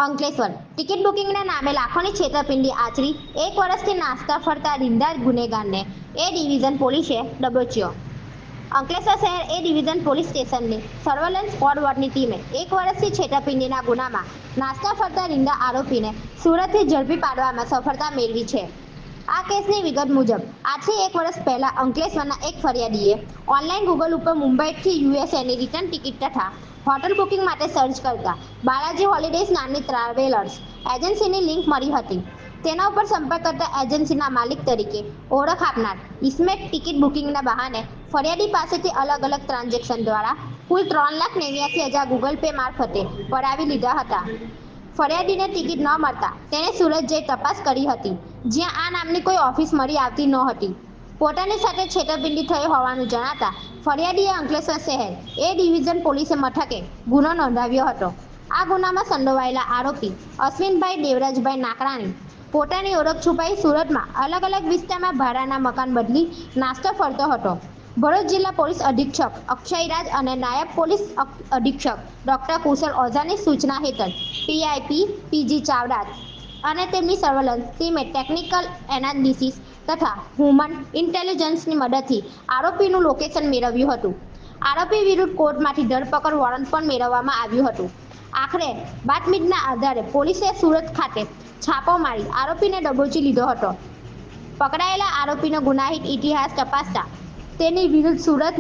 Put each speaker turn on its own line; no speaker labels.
Ankleshwar ticket બુકિંગના નામે લાખોની છેતરપિંડી આચરી 1 વર્ષથી નાસ્તા ફરતા રીંદાર ગુનેગારને એ ડિવિઝન પોલીસે દબોચ્યો. અંકલેશ્વર શહેર એ ડિવિઝન પોલીસ સ્ટેશનની સર્વેલન્સ સ્ક્વોડની ટીમે 1 વર્ષથી છેતરપિંડીના ગુનામાં નાસ્તા ફરતા રીંદા આરોપીને સુરતથી ઝડપી પાડવામાં સફળતા મેળવી છે. આ કેસની વિગત મુજબ આજથી 1 વર્ષ પહેલા અંકલેશ્વરના એક ફરિયાદીએ ઓનલાઈન ગૂગલ ઉપર મુંબઈથી યુએસએની રિટર્ન ટિકિટ તથા હોટલ બુકિંગ માટે સર્ચ કરતા બાલાજી હોલિડેઝ નામની ટ્રાવેલર્સ એજન્સીની લિંક મળી હતી. તેના ઉપર સંપર્ક કરતા એજન્સીના માલિક તરીકે ઓળખ આપનાર ઇસ્મેટ ટિકિટ બુકિંગના બહાને ફરિયાદી પાસેથી અલગ અલગ ટ્રાન્ઝેક્શન દ્વારા કુલ 3,89,000 ગૂગલ પે મારફતે પડાવી લીધા હતા. ફરિયાદીને ટિકિટ ન મળતા તેણે સુરત જઈ તપાસ કરી હતી, જ્યાં આ નામની કોઈ ઓફિસ મળી આવતી નહોતી. પોતાની સાથે છેતરપિંડી થઈ હોવાનું જણાતા ફરિયાદીએ અંકલેશ્વર શહેર એ ડિવિઝન પોલીસ મથકે ગુનો નોંધાવ્યો હતો. આ ગુનામાં સંડોવાયેલા આરોપી અશ્વિનભાઈ દેવરાજભાઈ નાકરાણી પોતાની ઓળખ છુપાઈ સુરતમાં અલગ અલગ વિસ્તારમાં ભાડાના મકાન બદલી નાસ્તો ફરતો હતો. ભરૂચ જિલ્લા પોલીસ અધિક્ષક અક્ષયરાજ અને નાયબ પોલીસ અધિક્ષક ડોક્ટર કુશલ ઓઝાની સૂચના હેઠળ પીઆઈપી પીજી ચાવડા અને તેમની સર્વેલન્સ ટીમે ટેકનિકલ એનાલિસિસ તથા હ્યુમન ઇન્ટેલિજન્સની મદદથી આરોપીનું લોકેશન મેળવ્યું હતું. આરોપી વિરુદ્ધ કોર્ટમાંથી ધરપકડ વોરંટ પણ મેળવવામાં આવ્યું હતું. આખરે બાતમીના આધારે પોલીસે સુરત ખાતે છાપો મારી આરોપીને દબોચી લીધો હતો. પકડાયેલા આરોપીનો ગુનાહિત ઇતિહાસ તપાસતા તેની વિરુદ્ધ સુરત